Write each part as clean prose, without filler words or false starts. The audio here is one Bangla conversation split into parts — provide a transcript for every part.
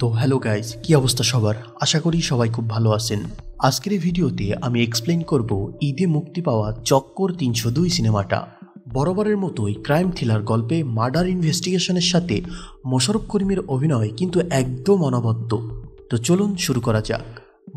তো হ্যালো গাইজ, কি অবস্থা সবার? আশা করি সবাই খুব ভালো আছেন। আজকের এই ভিডিওতে আমি এক্সপ্লেইন করব ঈদে মুক্তি পাওয়া চক্কর ৩০২ সিনেমাটা। বরাবরের মতোই ক্রাইম থ্রিলার গল্পে মার্ডার ইনভেস্টিগেশনের সাথে মোশাররফ করিমের অভিনয় কিন্তু একদম অনবদ্য। তো চলুন শুরু করা যাক।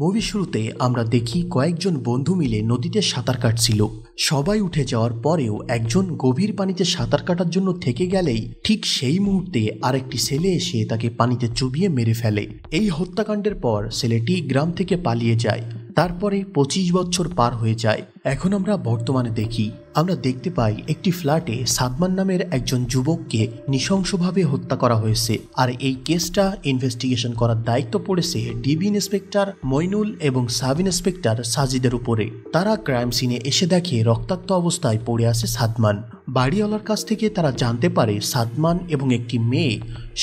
মুভি শুরুতে আমরা দেখি কয়েকজন বন্ধু মিলে নদীতে সাঁতার কাটছিল। সবাই উঠে যাওয়ার পরেও একজন গভীর পানিতে সাঁতার কাটার জন্য থেকে গেলেই ঠিক সেই মুহূর্তে আরেকটি ছেলে এসে তাকে পানিতে চুবিয়ে মেরে ফেলে। এই হত্যাকাণ্ডের পর ছেলেটি গ্রাম থেকে পালিয়ে যায়। তারপরে ২৫ বছর পার হয়ে যায়। এখন আমরা বর্তমানে দেখি, আমরা দেখতে পাই একটি ফ্ল্যাটে সাদমান নামের একজন যুবককে নৃশংসভাবে হত্যা করা হয়েছে। আর এই কেসটা ইনভেস্টিগেশন করার দায়িত্ব পড়েছে ডিবি ইন্সপেক্টর মইনুল এবং সাব ইন্সপেক্টর সাজিদের উপরে। তারা ক্রাইম সিনে এসে দেখে রক্তাক্ত অবস্থায় পড়ে আছে সাদমান। বাড়িওয়ালার কাছ থেকে তারা জানতে পারে সাদমান এবং একটি মেয়ে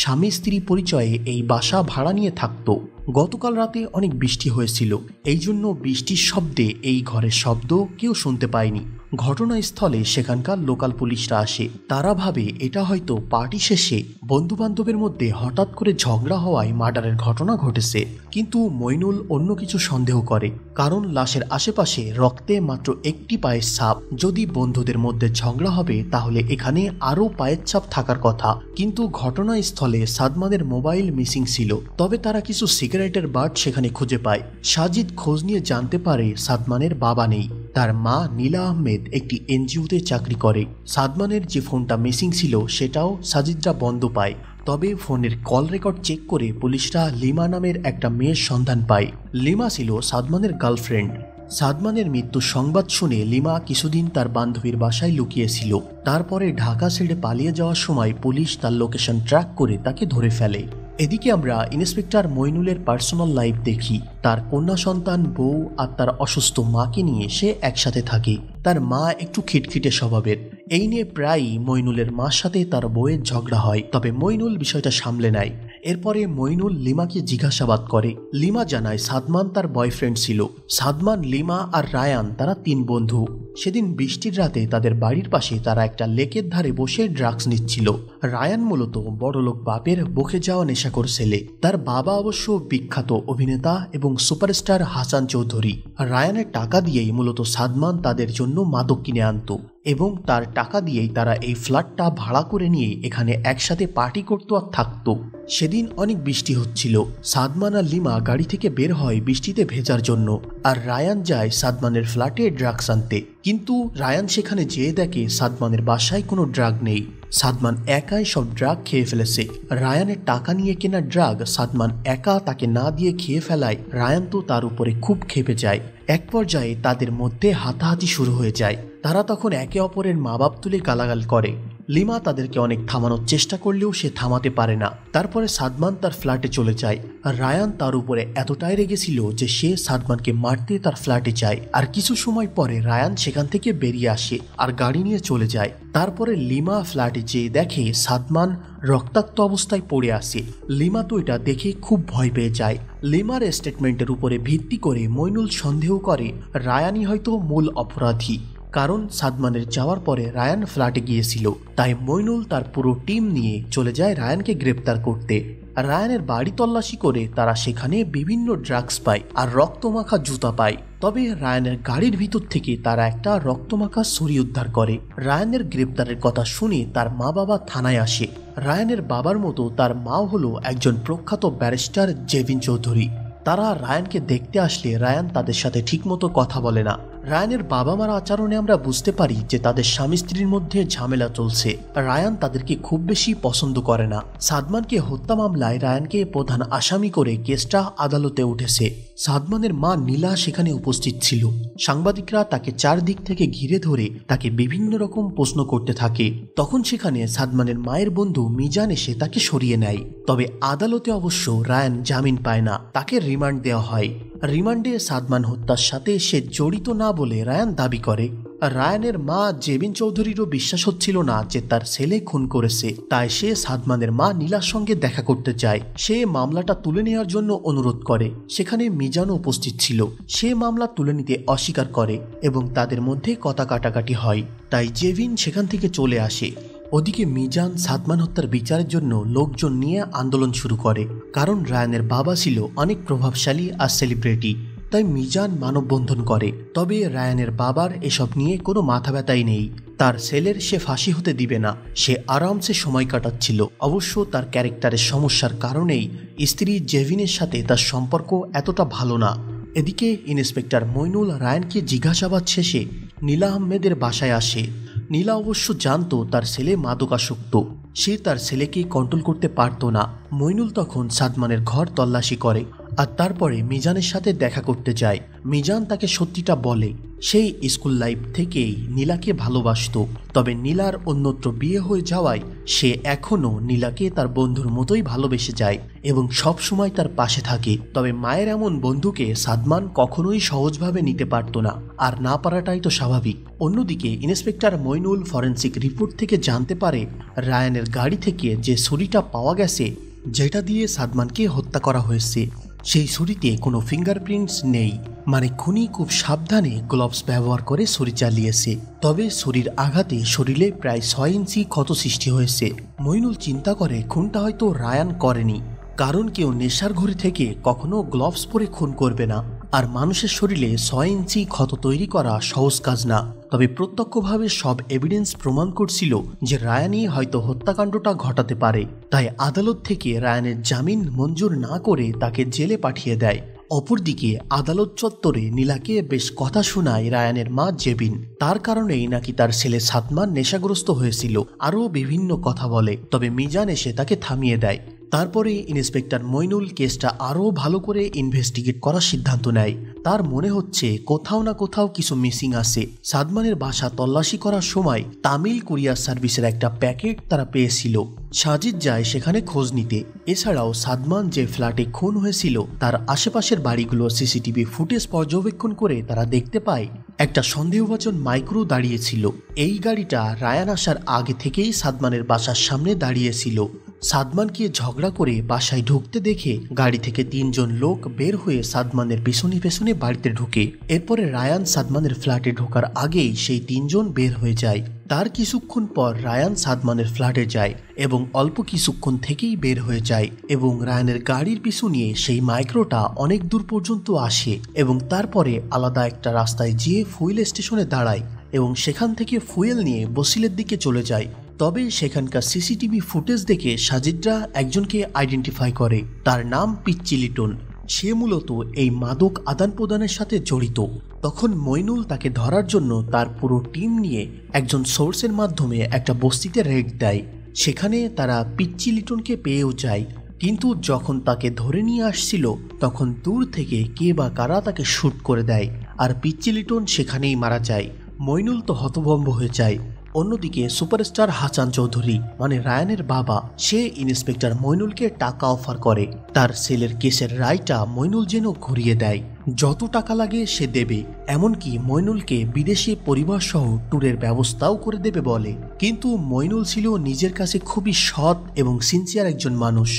স্বামী স্ত্রী পরিচয়ে এই বাসা ভাড়া নিয়ে থাকতো। গতকাল রাতে অনেক বৃষ্টি হয়েছিল, এই জন্য বৃষ্টির শব্দে এই ঘরের শব্দ কেউ শুনতে পায়নি। ঘটনাস্থলে সেখানকার লোকাল পুলিশরা আসে। তারা ভাবে এটা হয়তো পার্টি শেষে বন্ধু বান্ধবের মধ্যে হঠাৎ করে ঝগড়া হওয়ায় মার্ডারের ঘটনা ঘটেছে। কিন্তু মইনুল অন্য কিছু সন্দেহ করে, কারণ লাশের আশেপাশে রক্তে মাত্র একটি পায়ের ছাপ। যদি বন্ধুদের মধ্যে ঝগড়া হবে তাহলে এখানে আরও পায়ের ছাপ থাকার কথা। কিন্তু ঘটনাস্থলে সাদমানের মোবাইল মিসিং ছিল। তবে তারা কিছু সিগারেটের বাট সেখানে খুঁজে পায়। সাজিদ খোঁজ নিয়ে জানতে পারে সাদমানের বাবা নেই, তার মা নীলা আহমেদ একটি এনজিওতে চাকরি করে। সাদমানের যে ফোনটা মিসিং ছিল সেটাও সাজিদরা বন্ধ পায়। তবে ফোনের কল রেকর্ড চেক করে পুলিশরা লিমা নামের একটা মেয়ের সন্ধান পায়। লিমা ছিল সাদমানের গার্লফ্রেন্ড। সাদমানের মৃত্যুর সংবাদ শুনে লিমা কিছুদিন তার বান্ধবীর বাসায় লুকিয়েছিল। তারপরে ঢাকা ছেড়ে পালিয়ে যাওয়ার সময় পুলিশ তার লোকেশন ট্র্যাক করে তাকে ধরে ফেলে। এদিকে আমরা ইন্সপেক্টর মইনুলের পার্সোনাল লাইফ দেখি। তার কন্যা সন্তান, বউ আর তার অসুস্থ মাকে নিয়ে সে একসাথে থাকে। তার মা একটু খিটখিটে স্বভাবের। এই নিয়ে প্রায়ই মইনুলের মার সাথে তার বউয়ের ঝগড়া হয়, তবে মইনুল বিষয়টা সামলে নেয়। এরপরে মইনুল লিমাকে জিজ্ঞাসাবাদ করে। লিমা জানায় সাদমান তার বয়ফ্রেন্ড ছিল। সাদমান, লিমা আর রায়ান তারা ৩ বন্ধু। সেদিন বৃষ্টির রাতে তাদের বাড়ির পাশে তারা একটা লেকের ধারে বসে ড্রাগস নিচ্ছিল। রায়ান মূলত বড়লোক বাপের বকে যাওয়া নেশাখোর ছেলে। তার বাবা অবশ্য বিখ্যাত অভিনেতা এবং সুপারস্টার হাসান চৌধুরী। রায়ানের টাকা দিয়েই মূলত সাদমান তাদের জন্য মাদক কিনে আনতো এবং তার টাকা দিয়েই তারা এই ফ্ল্যাটটা ভাড়া করে নিয়ে এখানে একসাথে পার্টি করতো আর থাকতো। সেদিন অনেক বৃষ্টি হচ্ছিল। সাদমান আর লিমা গাড়ি থেকে বের হয় বৃষ্টিতে ভেজার জন্য, আর রায়ান যায় সাদমানের ফ্ল্যাটে ড্রাগস আনতে। কিন্তু রায়ান সেখানে যেয়ে দেখে সাদমানের বাসায় কোনো ড্রাগ নেই। সাদমান একাই সব ড্রাগ খেয়ে ফেলেছে। রায়ানের টাকা নিয়ে কেনা ড্রাগ সাদমান একা তাকে না দিয়ে খেয়ে ফেলায় রায়ান তো তার উপরে খুব ক্ষেপে যায়। এক পর্যায়ে তাদের মধ্যে হাতাহাতি শুরু হয়ে যায়। তারা তখন একে অপরের মা বাপ তুলে গালাগাল করে। লিমা তাদেরকে অনেক থামানোর চেষ্টা করলেও সে থামাতে পারে না। তারপরে সাদমান তার ফ্ল্যাটে চলে যায়, আর রায়ান তার উপরে এতটাই রেগেছিল যে সে সাদমানকে মারতে তার ফ্ল্যাটে যায়। আর কিছু সময় পরে রায়ান সেখান থেকে বেরিয়ে আসে আর গাড়ি নিয়ে চলে যায়। তারপরে লিমা ফ্ল্যাটে যেয়ে দেখে সাদমান রক্তাক্ত অবস্থায় পড়ে আসে। লিমা তো এটা দেখে খুব ভয় পেয়ে যায়। লিমার স্টেটমেন্টের উপরে ভিত্তি করে মইনুল সন্দেহ করে রায়ানই হয়তো মূল অপরাধী, কারণ সাদমানের যাওয়ার পরে রায়ান ফ্ল্যাটে গিয়েছিল। তাই মইনুল তার পুরো টিম নিয়ে চলে যায় রায়ানকে গ্রেপ্তার করতে। রায়ানের বাড়ি তল্লাশি করে তারা সেখানে বিভিন্ন ড্রাগস পায় আর রক্তমাখা জুতা পায়। তবে রায়ানের গাড়ির ভিতর থেকে তারা একটা রক্তমাখা ছুরি উদ্ধার করে। রায়ানের গ্রেপ্তারের কথা শুনে তার মা বাবা থানায় আসে। রায়ানের বাবার মতো তার মাও হলো একজন প্রখ্যাত ব্যারিস্টার জেভিন চৌধুরী। তারা রায়ানকে দেখতে আসলে রায়ান তাদের সাথে ঠিকমতো কথা বলে না। রায়ানের বাবা মার আচরণে আমরা বুঝতে পারি যে তাদের স্বামী স্ত্রীর মধ্যে ঝামেলা চলছে। রায়ান তাদেরকে খুব বেশি পছন্দ করে না। সাদমানকে হত্যা মামলায় রায়ানকে প্রধান আসামি করে কেসটা আদালতে উঠেছে। সাদমানের মা নীলা সেখানে উপস্থিত ছিল। সাংবাদিকরা তাকে চারদিক থেকে ঘিরে ধরে তাকে বিভিন্ন রকম প্রশ্ন করতে থাকে। তখন সেখানে সাদমানের মায়ের বন্ধু মিজান এসে তাকে সরিয়ে নেয়। তবে আদালতে অবশ্য রায়ান জামিন পায় না, তাকে রিমান্ড দেওয়া হয়। রিমান্ডে সাদমান হত্যার সাথে সে জড়িত না বলে রায়ান দাবি করে। রায়ানের মা জেবিন চৌধুরীরও বিশ্বাস হচ্ছিল না যে তার ছেলে খুন করেছে। তাই সে সাদমানের মা নীলার সঙ্গে দেখা করতে চায়। সে মামলাটা তুলে নেওয়ার জন্য অনুরোধ করে। সেখানে মিজানও উপস্থিত ছিল। সে মামলা তুলে নিতে অস্বীকার করে এবং তাদের মধ্যে কথা কাটাকাটি হয়। তাই জেবিন সেখান থেকে চলে আসে। ওদিকে মিজান সাদমান হত্যার বিচারের জন্য লোকজন নিয়ে আন্দোলন শুরু করে, কারণ রায়ানের বাবা ছিল অনেক প্রভাবশালী আর সেলিব্রিটি, তাই মিজান মানববন্ধন করে। তবে রায়ানের বাবার এসব নিয়ে কোনো মাথা ব্যথাই নেই। তার ছেলের সে ফাঁসি হতে দিবে না, সে আরামসে সময় কাটাচ্ছিল। অবশ্য তার ক্যারেক্টারের সমস্যার কারণেই স্ত্রী জেভিনের সাথে তার সম্পর্ক এতটা ভালো না। এদিকে ইন্সপেক্টর মইনুল রায়ানকে জিজ্ঞাসাবাদ শেষে নীলা আহমেদের বাসায় আসে। নীলা অবশ্য জানতো তার ছেলে মাদকাসক্ত, সে তার ছেলেকে কন্ট্রোল করতে পারত না। মইনুল তখন সাদমানের ঘর তল্লাশি করে আর তারপরে মিজানের সাথে দেখা করতে যায়। মিজান তাকে সত্যিটা বলে, সেই স্কুল লাইফ থেকেই নীলাকে ভালোবাসত, তবে নীলার অন্যত্র বিয়ে হয়ে যাওয়ায় সে এখনও নীলাকে তার বন্ধুর মতোই ভালোবেসে যায় এবং সব সময় তার পাশে থাকে। তবে মায়ের এমন বন্ধুকে সাদমান কখনোই সহজভাবে নিতে পারত না, আর না পারাটাই তো স্বাভাবিক। অন্যদিকে ইন্সপেক্টর মইনুল ফরেন্সিক রিপোর্ট থেকে জানতে পারে রায়ানের গাড়ি থেকে যে ছুরিটা পাওয়া গেছে, যেটা দিয়ে সাদমানকে হত্যা করা হয়েছে, সেই ছুরিতে কোনো ফিঙ্গারপ্রিন্টস নেই। মানে খুনি খুব সাবধানে গ্লোভস ব্যবহার করে ছুরি চালিয়েছে। তবে ছুরির আঘাতে শরীরে প্রায় 6 ইঞ্চি ক্ষত সৃষ্টি হয়েছে। মইনুল চিন্তা করে খুনটা হয়তো রায়ান করেনি, কারণ কেউ নেশার ঘরে থেকে কখনো গ্লোভস পরে খুন করবে না, আর মানুষের শরীরে 6 ইঞ্চি ক্ষত তৈরি করা সহজ কাজ না। তবে প্রত্যক্ষভাবে সব এভিডেন্স প্রমাণ করছিল যে রায়ানই হয়তো হত্যাকাণ্ডটা ঘটাতে পারে। তাই আদালত থেকে রায়ানের জামিন মঞ্জুর না করে তাকে জেলে পাঠিয়ে দেয়। অপরদিকে আদালত চত্বরে নীলাকে বেশ কথা শোনায় রায়ানের মা জেবিন। তার কারণেই নাকি তার ছেলে সাদমান নেশাগ্রস্ত হয়েছিল, আরও বিভিন্ন কথা বলে। তবে মিজান এসে তাকে থামিয়ে দেয়। তারপরে ইন্সপেক্টর মইনুল কেসটা আরও ভালো করে ইনভেস্টিগেট করার সিদ্ধান্ত নেয়। তার মনে হচ্ছে কোথাও না কোথাও কিছু মিসিং আছে। সাদমানের বাসা তল্লাশি করার সময় তামিল কুরিয়ার সার্ভিসের একটা প্যাকেট তারা পেয়েছিল। সাজিদ যায় সেখানে খোঁজ নিতে। এছাড়াও সাদমান যে ফ্ল্যাটে খুন হয়েছিল তার আশেপাশের বাড়িগুলোর সিসিটিভি ফুটেজ পর্যবেক্ষণ করে তারা দেখতে পায় একটা সন্দেহভাজন মাইক্রো দাঁড়িয়েছিল। এই গাড়িটা রায়ান আসার আগে থেকেই সাদমানের বাসার সামনে দাঁড়িয়েছিল। সাদমানকে ঝগড়া করে বাসায় ঢুকতে দেখে গাড়ি থেকে 3 জন লোক বের হয়ে সাদমানের পেছনে পেছনে বাড়িতে ঢুকে। এরপরে রায়ান সাদমানের ফ্ল্যাটে ঢোকার আগেই সেই 3 জন বের হয়ে যায়। তার কিছুক্ষণ পর রায়ান সাদমানের ফ্ল্যাটে যায় এবং অল্প কিছুক্ষণ থেকেই বের হয়ে যায় এবং রায়ানের গাড়ির পিছু নিয়ে সেই মাইক্রোটা অনেক দূর পর্যন্ত আসে এবং তারপরে আলাদা একটা রাস্তায় গিয়ে ফুয়েল স্টেশনে দাঁড়ায় এবং সেখান থেকে ফুয়েল নিয়ে বসিলের দিকে চলে যায়। তবে সেখানকার সিসিটিভি ফুটেজ দেখে সাজিদরা একজনকে আইডেন্টিফাই করে, তার নাম পিচ্চি লিটন। সে মূলত এই মাদক আদান প্রদানের সাথে জড়িত। তখন মইনুল তাকে ধরার জন্য তার পুরো টিম নিয়ে একজন সোর্সের মাধ্যমে একটা বস্তিতে রেড দেয়। সেখানে তারা পিচ্চি লিটনকে পেয়েও যায়, কিন্তু যখন তাকে ধরে নিয়ে আসছিল তখন দূর থেকে কে বা কারা তাকে শুট করে দেয় আর পিচ্চি লিটন সেখানেই মারা যায়। মইনুল তো হতভম্ব হয়ে যায়। অন্যদিকে সুপারস্টার হাসান চৌধুরী মানে রায়ানের বাবা, সে ইন্সপেক্টর মইনুলকে টাকা অফার করে। তার ছেলের কেসের রায়টা মইনুল যেন ঘুরিয়ে দেয়, যত টাকা লাগে সে দেবে, এমনকি মইনুলকে বিদেশে পরিবার সহ ট্যুরের ব্যবস্থাও করে দেবে বলে। কিন্তু মইনুল ছিল নিজের কাছে খুবই সৎ এবং সিনসিয়ার একজন মানুষ।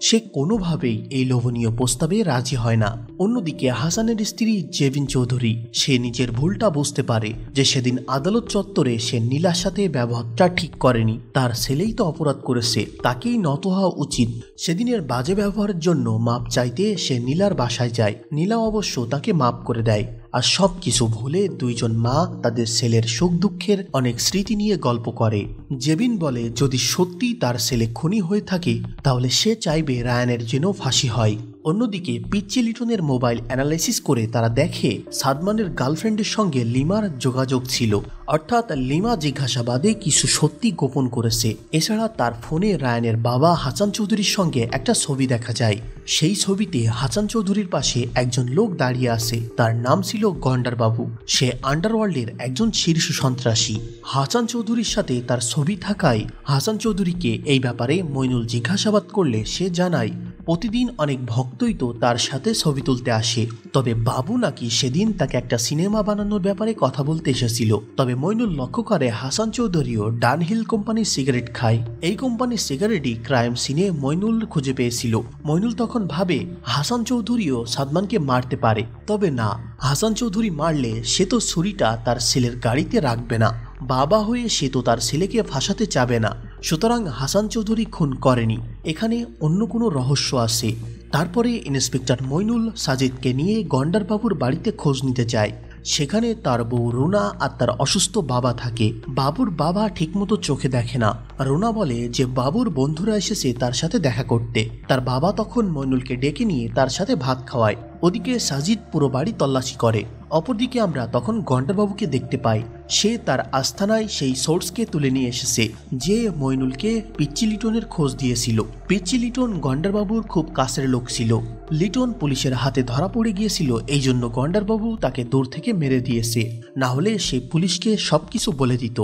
সে কোনোভাবেই এই লোভনীয় প্রস্তাবে রাজি হয় না। অন্যদিকে হাসানের স্ত্রী জেবিন চৌধুরী, সে নিজের ভুলটা বুঝতে পারে যে সেদিন আদালত চত্বরে সে নীলার সাথে ব্যবহারটা ঠিক করেনি। তার ছেলেই তো অপরাধ করেছে, তাকেই নত হওয়া উচিত। সেদিনের বাজে ব্যবহারের জন্য মাপ চাইতে সে নীলার বাসায় যায়। নীলা অবশ্য তাকে মাপ করে দেয় আর সবকিছু ভুলে 2 জন মা তাদের ছেলের সুখ দুঃখের অনেক স্মৃতি নিয়ে গল্প করে। জেবিন বলে যদি সত্যি তার ছেলে খুনি হয়ে থাকে তাহলে সে চাইবে রায়ানের যেন ফাঁসি হয়। অন্যদিকে পিচ্চি লিটনের মোবাইল অ্যানালাইসিস করে তারা দেখে সাদমানের গার্লফ্রেন্ডের সঙ্গে লিমার যোগাযোগ ছিল, অর্থাৎ লিমা জিজ্ঞাসাবাদে কিছু সত্যি গোপন করেছে। এছাড়া তার ফোনে রায়ানের বাবা হাসান চৌধুরীর সঙ্গে একটা ছবি দেখা যায়। সেই ছবিতে হাসান চৌধুরীর পাশে একজন লোক দাঁড়িয়ে আছে, তার নাম ছিল গন্ডার বাবু। সে আন্ডারওয়ার্ল্ডের একজন শীর্ষ সন্ত্রাসী। হাসান চৌধুরীর সাথে তার ছবি থাকায় হাসান চৌধুরীকে এই ব্যাপারে মইনুল জিজ্ঞাসাবাদ করলে সে জানায় প্রতিদিন অনেক ভক্তই তো তার সাথে ছবি তুলতে আসে, তবে বাবু নাকি সেদিন তাকে একটা সিনেমা বানানোর ব্যাপারে কথা বলতে এসেছিল। তবে মইনুল লক্ষ্য করে হাসান চৌধুরীও ডানহিল কোম্পানির সিগারেট খায়। এই কোম্পানির সিগারেটই ক্রাইম সিনে মইনুল খুঁজে পেয়েছিল। মইনুল তখন ভাবে হাসান চৌধুরীও সাদমানকে মারতে পারে, তবে না, হাসান চৌধুরী মারলে সে তো ছুরিটা তার ছেলের গাড়িতে রাখবে না। বাবা হয়ে সে তো তার ছেলেকে ফাঁসাতে চাবে না। সুতরাং হাসান চৌধুরী খুন করেনি, এখানে অন্য কোনো রহস্য আছে। তারপরে ইন্সপেক্টর মইনুল সাজিদকে নিয়ে গন্ডারবাবুর বাড়িতে খোঁজ নিতে যায়। সেখানে তার বউ রুনা আর তার অসুস্থ বাবা থাকে। বাবুর বাবা ঠিকমতো চোখে দেখে না। রুনা বলে যে বাবুর বন্ধুরা এসেছে তার সাথে দেখা করতে। তার বাবা তখন মইনুলকে ডেকে নিয়ে তার সাথে ভাত খাওয়ায়। ওদিকে সাজিদ পুরো বাড়ি তল্লাশি করে। অপরদিকে আমরা তখন গন্ডারবাবুকে দেখতে পাই। সে তার আস্তানায় সেই সোর্সকে তুলে নিয়ে এসেছে যে মইনুলকে পিচ্চি লিটনের খোঁজ দিয়েছিল। পিচ্চি লিটন গন্ডারবাবুর খুব কাছের লোক ছিল। লিটন পুলিশের হাতে ধরা পড়ে গিয়েছিল, এই জন্য গন্ডারবাবু তাকে দূর থেকে মেরে দিয়েছে, না হলে সে পুলিশকে সবকিছু বলে দিত।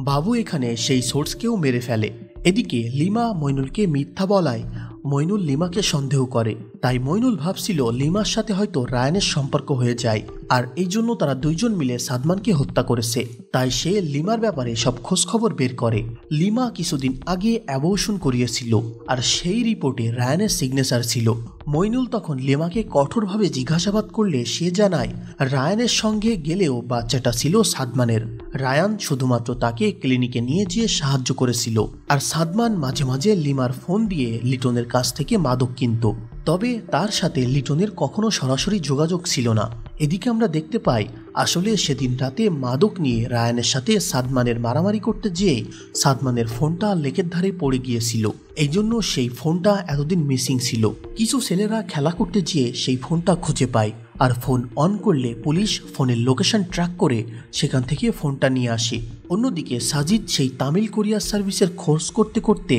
বাবু এখানে সেই সোর্সকেও মেরে ফেলে। এদিকে লিমা মইনুলকে মিথ্যা বলায় মইনুল লিমাকে সন্দেহ করে। তাই মইনুল ভাবছিল লিমার সাথে হয়তো রায়ানের সম্পর্ক হয়ে যায়, আর এই জন্য তারা দুইজন মিলে সাদমানকে হত্যা করেছে। তাই সে লিমার ব্যাপারে সব খোঁজ খবর বের করে। লিমা কিছুদিন আগে অ্যাবর্শন করিয়েছিল, আর সেই রিপোর্টে রায়ানের সিগনেচার ছিল। মইনুল তখন লিমাকে কঠোরভাবে জিজ্ঞাসাবাদ করলে সে জানায় রায়ানের সঙ্গে গেলেও বাচ্চাটা ছিল সাদমানের। রায়ান শুধুমাত্র তাকে ক্লিনিকে নিয়ে যেয়ে সাহায্য করেছিল, আর সাদমান মাঝে মাঝে লিমার ফোন দিয়ে লিটনের কাছ থেকে মাদক কিনত। তবে তার সাথে লিটনের কখনো সরাসরি যোগাযোগ ছিল না। এদিকে আমরা দেখতে পাই আসলে সেদিন রাতে মাদক নিয়ে রায়ানের সাথে সাদমানের মারামারি করতে যেয়ে সাদমানের ফোনটা লেকের ধারে পড়ে গিয়েছিল, এই জন্য সেই ফোনটা এতদিন মিসিং ছিল। কিছু ছেলেরা খেলা করতে যেয়ে সেই ফোনটা খুঁজে পায়, আর ফোন অন করলে পুলিশ ফোনের লোকেশন ট্র্যাক করে সেখান থেকে ফোনটা নিয়ে আসে। অন্যদিকে সাজিদ সেই তামিল কোরিয়ার সার্ভিসের খোঁজ করতে করতে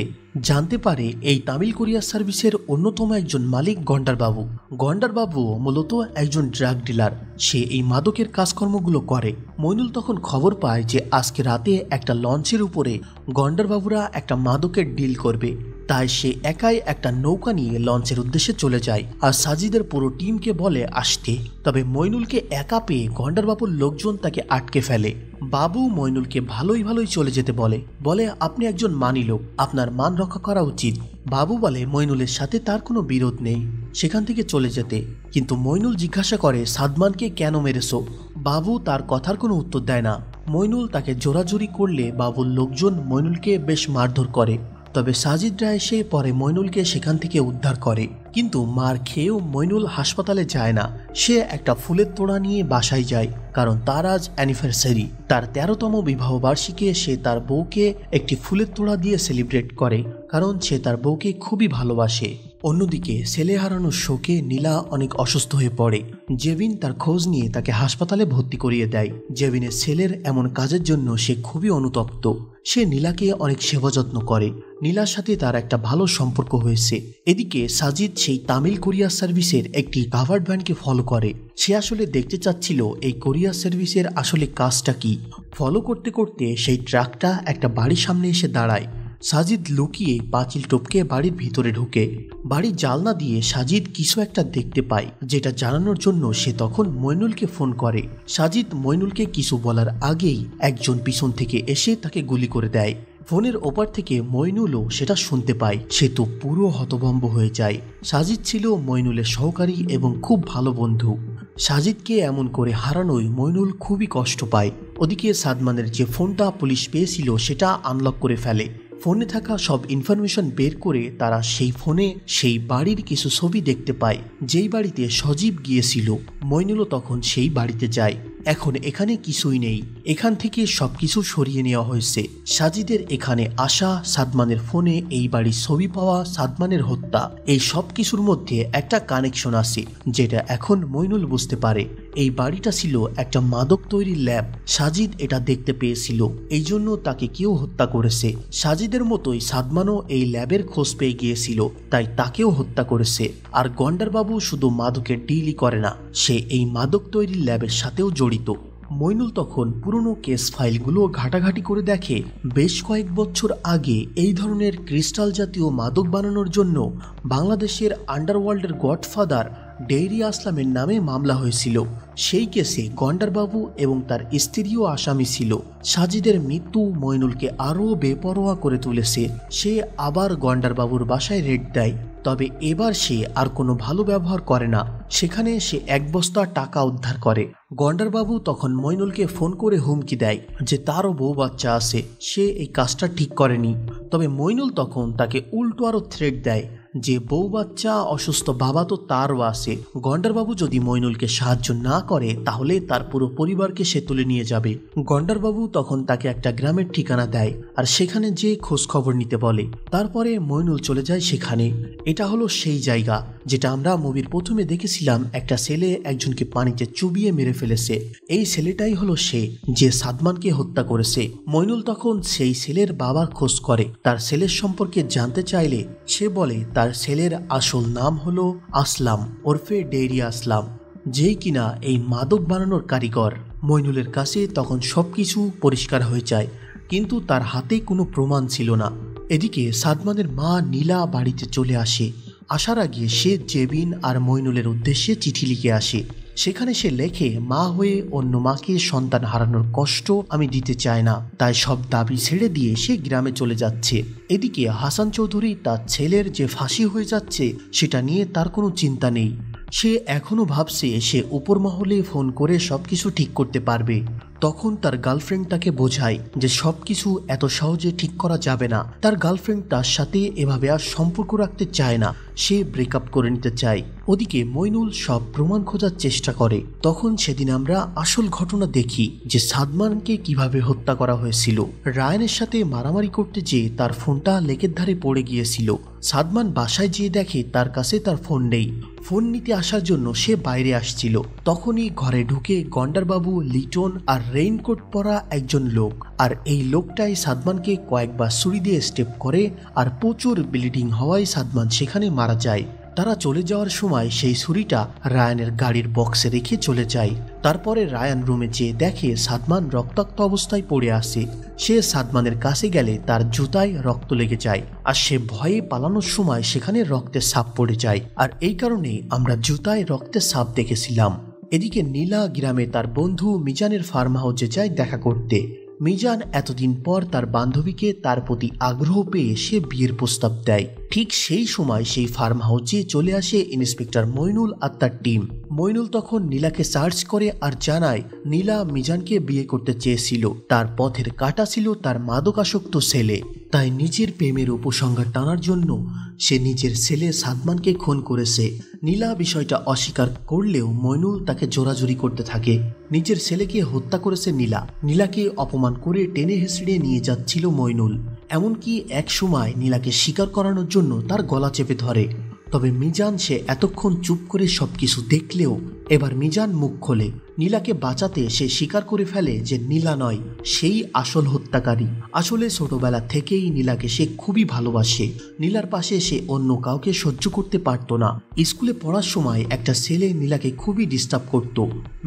জানতে পারে এই তামিল কোরিয়ার সার্ভিসের অন্যতম একজন মালিক গন্ডারবাবু। গন্ডারবাবু মূলত একজন ড্রাগ ডিলার, সে এই মাদকের কাজকর্মগুলো করে। মইনুল তখন খবর পায় যে আজকে রাতে একটা লঞ্চের উপরে গন্ডারবাবুরা একটা মাদকের ডিল করবে। তাই সে একাই একটা নৌকা নিয়ে লঞ্চের উদ্দেশ্যে চলে যায়, আর সাজিদের পুরো টিমকে বলে আসতে। তবে মইনুলকে একা পেয়ে গন্ডারবাবুর লোকজন তাকে আটকে ফেলে। বাবু মইনুলকে ভালোই চলে যেতে বলে আপনি একজন মানি লোক, আপনার মান রক্ষা করা উচিত। বাবু বলে মইনুলের সাথে তার কোনো বিরোধ নেই, সেখান থেকে চলে যেতে। কিন্তু মইনুল জিজ্ঞাসা করে সাদমানকে কেন মেরেছো। বাবু তার কথার কোনো উত্তর দেয় না। মইনুল তাকে জোরাজুরি করলে বাবুর লোকজন মইনুলকে বেশ মারধর করে। তবে সাজিদরা এসে পরে মইনুলকে সেখান থেকে উদ্ধার করে। কিন্তু মার খেয়েও মইনুল হাসপাতালে যায় না, সে একটা ফুলের তোড়া নিয়ে বাসায় যায়, কারণ তার আজ অ্যানিভার্সারি। তার 13তম বিবাহ বার্ষিকী সে তার বউকে একটি ফুলের তোড়া দিয়ে সেলিব্রেট করে, কারণ সে তার বউকে খুবই ভালোবাসে। অন্যদিকে ছেলে হারানোর শোকে নীলা অনেক অসুস্থ হয়ে পড়ে। জেবিন তার খোঁজ নিয়ে তাকে হাসপাতালে ভর্তি করিয়ে দেয়। জেবিনের ছেলের এমন কাজের জন্য সে খুবই অনুতপ্ত। সে নীলাকে অনেক সেবা যত্ন করে। নীলার সাথে তার একটা ভালো সম্পর্ক হয়েছে। এদিকে সাজিদ সেই তামিল কোরিয়ার সার্ভিসের একটি কাভার্ড ভ্যানকে ফলো করে। সে আসলে দেখতে চাচ্ছিল এই কোরিয়ার সার্ভিসের আসলে কাজটা কি। ফলো করতে করতে সেই ট্রাকটা একটা বাড়ির সামনে এসে দাঁড়ায়। সাজিদ লুকিয়ে পাঁচিল টপকে বাড়ির ভিতরে ঢুকে। বাড়ির জানলা দিয়ে সাজিদ কিছু একটা দেখতে পায়, যেটা জানানোর জন্য সে তখন মইনুলকে ফোন করে। সাজিদ মইনুলকে কিছু বলার আগেই একজন পিছন থেকে এসে তাকে গুলি করে দেয়। ফোনের ওপার থেকে মইনুলও সেটা শুনতে পায়। সে তো পুরো হতভম্ব হয়ে যায়। সাজিদ ছিল মইনুলের সহকারী এবং খুব ভালো বন্ধু। সাজিদকে এমন করে হারানোয় মইনুল খুবই কষ্ট পায়। ওদিকে সাদমানের যে ফোনটা পুলিশ পেয়েছিল সেটা আনলক করে ফেলে। ফোনে থাকা সব ইনফরমেশন বের করে তারা সেই ফোনে সেই বাড়ির কিছু ছবি দেখতে পায়, যেই বাড়িতে সজীব গিয়েছিল। মইনুলও তখন সেই বাড়িতে যায়। এখন এখানে কিছুই নেই, এখান থেকে সবকিছু সরিয়ে নেওয়া হয়েছে। সাজিদের এখানে আসা, সাদমানের ফোনে এই বাড়ির ছবি পাওয়া, সাদমানের হত্যা, এই সব কিছুর মধ্যে একটা কানেকশন আছে, যেটা এখন মইনুল বুঝতে পারে। এই বাড়িটা ছিল একটা মাদক তৈরির ল্যাব। সাজিদ এটা দেখতে পেয়েছিল, এই জন্য তাকে কেউ হত্যা করেছে। সাজিদের মতোই সাদমানও এই ল্যাবের খোঁজ পেয়ে গিয়েছিল, তাই তাকেও হত্যা করেছে। আর গন্ডারবাবু শুধু মাদকের ডিলই করে না, সে এই মাদক তৈরির ল্যাবের সাথেও জড়িত। মইনুল তখন পুরনো কেস ফাইলগুলো ঘাটাঘাটি করে দেখে বেশ কয়েক বছর আগে এই ধরনের ক্রিস্টাল জাতীয় মাদক বানানোর জন্য বাংলাদেশের আন্ডারওয়ার্ল্ডের গডফাদার ডেইরি আসলামের নামে মামলা হয়েছিল। সেই কেসে গন্ডারবাবু এবং তার স্ত্রীও আসামি ছিল। সাজিদের মৃত্যু মইনুলকে আরও বেপরোয়া করে তুলেছে। সে আবার গন্ডারবাবুর বাসায় রেড দেয়, তবে এবার সে আর কোনো ভালো ব্যবহার করে না। সেখানে সে 1 বস্তা টাকা উদ্ধার করে। গন্ডারবাবু তখন মইনুলকে ফোন করে হুমকি দেয় যে তারও বউ বাচ্চা আছে, সে এই কাজটা ঠিক করেনি। তবে মইনুল তখন তাকে উল্টো আরও থ্রেট দেয় যে বউ বাচ্চা, অসুস্থ বাবা তো তারও আছে। গন্ডারবাবু যদি মইনুলকে সাহায্য না করে তাহলে তার পুরো পরিবারকে সে তুলে নিয়ে যাবে। গন্ডারবাবু তখন তাকে একটা গ্রামের ঠিকানা দেয় আর সেখানে যে খোঁজ খবর নিতে বলে। তারপরে মইনুল চলে যায় সেখানে। এটা হলো সেই জায়গা যেটা আমরা মুভির প্রথমে দেখেছিলাম, একটা ছেলে একজনকে পানিতে চুবিয়ে মেরে ফেলেছে। এই ছেলেটাই হলো সে যে সাদমানকে হত্যা করেছে। মইনুল তখন সেই ছেলের বাবার খোঁজ করে। তার ছেলের সম্পর্কে জানতে চাইলে সে বলে তার ছেলের আসল নাম হলো আসলাম ওরফে ডেইরি আসলাম, যেই কিনা এই মাদক বানানোর কারিগর। মইনুলের কাছে তখন সবকিছু পরিষ্কার হয়ে যায়, কিন্তু তার হাতে কোনো প্রমাণ ছিল না। এদিকে সাদমানের মা নীলা বাড়িতে চলে আসে। আসার আগে সে জেবিন আর মইনুলের উদ্দেশ্যে চিঠি লিখে আসে। সেখানে সে লেখে, মা হয়ে অন্য মাকে সন্তান হারানোর কষ্ট আমি দিতে চাই না, তাই সব দাবি ছেড়ে দিয়ে সে গ্রামে চলে যাচ্ছে। এদিকে হাসান চৌধুরী তার ছেলের যে ফাঁসি হয়ে যাচ্ছে সেটা নিয়ে তার কোনো চিন্তা নেই। সে এখনো ভাবছে সে উপর মহলে ফোন করে সবকিছু ঠিক করতে পারবে। তখন তার গার্লফ্রেন্ড তাকে বোঝায় যে সবকিছু এত সহজে ঠিক করা যাবে না। তার গার্লফ্রেন্ড তার সাথে এভাবে আর সম্পর্ক রাখতে চায় না, সে ব্রেকআপ করে নিতে চায়। ওদিকে মইনুল সব প্রমাণ খোঁজার চেষ্টা করে। তখন সেদিন আমরা আসল ঘটনা দেখি যে সাদমানকে কিভাবে হত্যা করা হয়েছিল। রায়ানের সাথে মারামারি করতে যেয়ে তার ফোনটা লেকের ধারে পড়ে গিয়েছিল। সাদমান বাসায় যেয়ে দেখে তার কাছে তার ফোন নেই। ফোন নিতে আসার জন্য সে বাইরে আসছিল। তখনই ঘরে ঢুকে গন্ডারবাবু, লিটন আর রেইনকোট পরা একজন লোক। আর এই লোকটাই সাদমানকে কয়েকবার ছুরি দিয়ে স্টেপ করে আর প্রচুর ব্লিডিং হওয়ায় সাদমান সেখানে মারা যায়। তারা চলে যাওয়ার সময় সেই ছুরিটা রায়ানের গাড়ির বক্সে রেখে চলে যায়। তারপরে রায়ান রুমে যেয়ে দেখে সাদমান রক্তাক্ত অবস্থায় পড়ে আছে। সে সাদমানের কাছে গেলে তার জুতায় রক্ত লেগে যায় আর সে ভয়ে পালানোর সময় সেখানে রক্তের ছাপ পড়ে যায়। আর এই কারণে আমরা জুতায় রক্তের ছাপ দেখেছিলাম। এদিকে নীলা গ্রামে তার বন্ধু মিজানের ফার্ম হাউসে যায় দেখা করতে। মিজান এতদিন পর তার বান্ধবীকে তার প্রতি আগ্রহ পেয়ে সে বিয়ের প্রস্তাব দেয়। ঠিক সেই সময় সেই ফার্ম হাউসে চলে আসে ইন্সপেক্টর মইনুল আর তার টিম। মইনুল তখন নীলাকে সার্চ করে আর জানায় নীলা মিজানকে বিয়ে করতে চেয়েছিল। তার পথের কাটা ছিল তার মাদকাসক্ত ছেলে, তাই নিজের প্রেমের উপসংহার টানার জন্য সে নিজের ছেলে সাদমানকে খুন করেছে। নীলা বিষয়টা অস্বীকার করলেও মইনুল তাকে জোরাজুরি করতে থাকে। নিজের ছেলেকে হত্যা করেছে নীলা। নীলাকে অপমান করে টেনে হেঁচড়ে নিয়ে যাচ্ছিল মইনুল। এমনকি এক সময় নীলাকে স্বীকার করানোর জন্য তার গলা চেপে ধরে। তবে মিজান সে এতক্ষণ চুপ করে সবকিছু দেখলেও এবার মিজান মুখ খোলে। নীলাকে বাঁচাতে সে স্বীকার করে ফেলে যে নীলা নয়, সেই আসল হত্যাকারী। আসলে ছোটবেলা থেকেই নীলাকে সে খুবই ভালোবাসে। নীলার পাশে সে অন্য কাউকে সহ্য করতে পারত না। স্কুলে পড়ার সময় একটা ছেলে নীলাকে খুবই ডিস্টার্ব করত।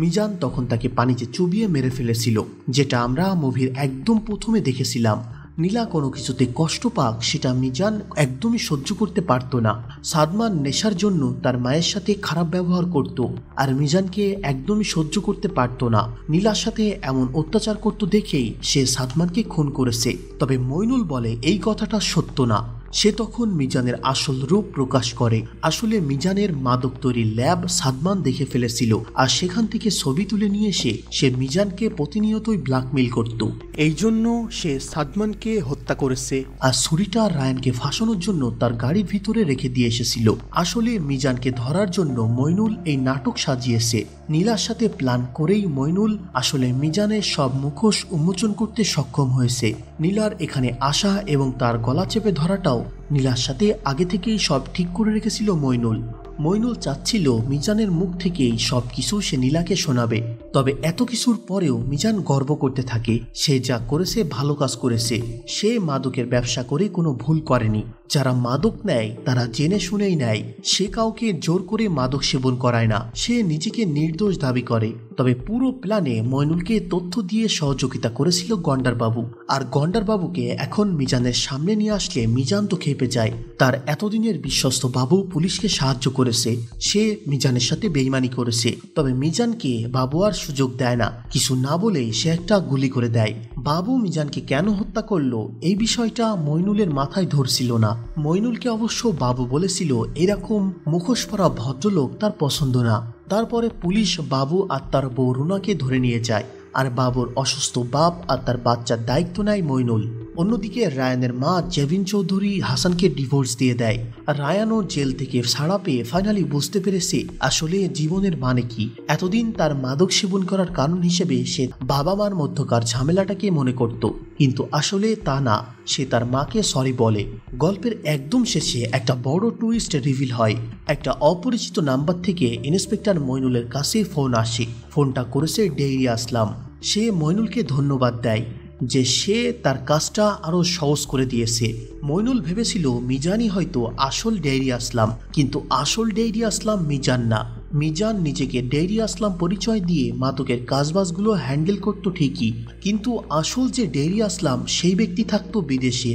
মিজান তখন তাকে পানিতে চুবিয়ে মেরে ফেলেছিল, যেটা আমরা মুভির একদম প্রথমে দেখেছিলাম। নীলা কোনো কিছুতে কষ্ট পাক সেটা মিজান একদমই সহ্য করতে পারত না। সাদমান নেশার জন্য তার মায়ের সাথে খারাপ ব্যবহার করত আর মিজানকে একদমই সহ্য করতে পারত না। নীলার সাথে এমন অত্যাচার করত দেখেই সে সাদমানকে খুন করেছে। তবে মইনুল বলে এই কথাটা সত্য না। সে তখন মিজানের আসল রূপ প্রকাশ করে। আসলে মিজানের মাদক তৈরির ল্যাব সাদমান দেখে ফেলেছিল আর সেখান থেকে ছবি তুলে নিয়ে এসে সে মিজানকে প্রতিনিয়তই ব্ল্যাকমেইল করত। এই জন্য সে সাদমানকে হত্যা করেছে আর ছুরিটা রায়ানকে ফাঁসানোর জন্য তার গাড়ির ভিতরে রেখে দিয়ে এসেছিল। আসলে মিজানকে ধরার জন্য মইনুল এই নাটক সাজিয়েছে। নীলার সাথে প্ল্যান করেই মইনুল আসলে মিজানের সব মুখোশ উন্মোচন করতে সক্ষম হয়েছে। নীলার এখানে আসা এবং তার গলা চেপে ধরাটাও নীলার সাথে আগে থেকেই সব ঠিক করে রেখেছিল মইনুল। মইনুল চাচ্ছিল মিজানের মুখ থেকেই সবকিছু সে নীলাকে শোনাবে। তবে এত কিছুর পরেও মিজান গর্ব করতে থাকে সে যা করেছে ভালো কাজ করেছে। সে মাদকের ব্যবসা করে কোনো ভুল করেনি। যারা মাদক নেয় তারা জেনে শুনেই নেয়। সে কাউকে জোর করে মাদক সেবন করায় না। সে নিজেকে নির্দোষ দাবি করে। তবে পুরো প্ল্যানে মইনুলকে তথ্য দিয়ে সহযোগিতা করেছিল গন্ডারবাবু। আর গন্ডারবাবুকে এখন মিজানের সামনে নিয়ে আসলে মিজান তো খেপে যায়। তার এতদিনের বিশ্বস্ত বাবু পুলিশকে সাহায্য করেছে। সে মিজানের সাথে বেইমানি করেছে। তবে মিজানকে বাবু আর সুযোগ দেয় না। কিছু না বলেই সে একটা গুলি করে দেয়। বাবু মিজানকে কেন হত্যা করলো এই বিষয়টা মইনুলের মাথায় ধরছিল না। মইনুলকে অবশ্য বাবু বলেছিল এরকম মুখোশ পরা ভদ্রলোক তার পছন্দ না। তারপরে পুলিশ বাবু আর তার বউ রুনাকে ধরে নিয়ে যায়। আর বাবুর অসুস্থ বাপ আর তার বাচ্চার দায়িত্ব নেয় মইনুল। অন্যদিকে রায়ানের মা জেভিন চৌধুরী হাসানকে ডিভোর্স দিয়ে দেয়। রায়ানও জেল থেকে ছাড়া পেয়ে ফাইনালি বুঝতে পেরেছে আসলে জীবনের মানে কি। এতদিন তার মাদক সেবন করার কারণ হিসেবে সে বাবা মার মধ্যকার ঝামেলাটাকে মনে করত, কিন্তু আসলে তা না। সে তার মাকে সরি বলে। গল্পের একদম শেষে একটা বড় টুইস্ট রিভিল হয়। একটা অপরিচিত নাম্বার থেকে ইন্সপেক্টর মইনুলের কাছে ফোন আসে। ফোনটা করেছে ডেইরি আসলাম। সে মইনুলকে ধন্যবাদ দেয় যে সে তার কাজটা আরো সহজ করে দিয়েছে। মইনুল ভেবেছিল মিজানই হয়তো আসল ডেইরি আসলাম, কিন্তু আসল ডেইরি আসলাম মিজান না। মিজান নিজেকে ডেইরি আসলাম পরিচয় দিয়ে মাদকের কাজবাজগুলো হ্যান্ডেল করত ঠিকই, কিন্তু আসল যে ডেইরি আসলাম সেই ব্যক্তি থাকতো বিদেশে।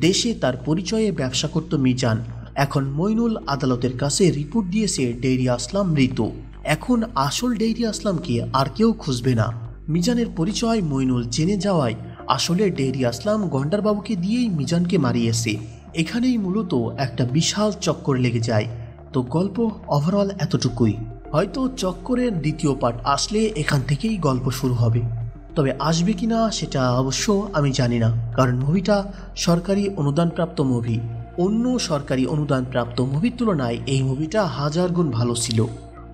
দেশে তার পরিচয়ে ব্যবসা করত মিজান। এখন মইনুল আদালতের কাছে রিপোর্ট দিয়েছে ডেইরি আসলাম মৃত। এখন আসল ডেইরি আসলামকে আর কেউ খুঁজবে না। মিজানের পরিচয় মইনুল জেনে যাওয়ায় আসলে ডেইরি আসলাম গন্ডারবাবুকে দিয়েই মিজানকে মারিয়েছে। এখানেই মূলত একটা বিশাল চক্কর লেগে যায়। তো গল্প ওভারঅল এতটুকুই। হয়তো চক্করের দ্বিতীয় পার্ট আসলে এখান থেকেই গল্প শুরু হবে। তবে আসবে কিনা সেটা অবশ্য আমি জানি না, কারণ মুভিটা সরকারি অনুদানপ্রাপ্ত মুভি। অন্য সরকারি অনুদানপ্রাপ্ত মুভির তুলনায় এই মুভিটা 1000 গুণ ভালো ছিল।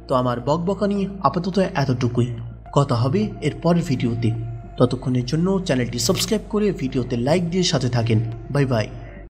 তো আমার বকবকানি আপাতত এতটুকুই। কথা হবে এর পরের ভিডিওতে। ততক্ষণের জন্য চ্যানেলটি সাবস্ক্রাইব করে ভিডিওতে লাইক দিয়ে সাথে থাকেন। Bye bye.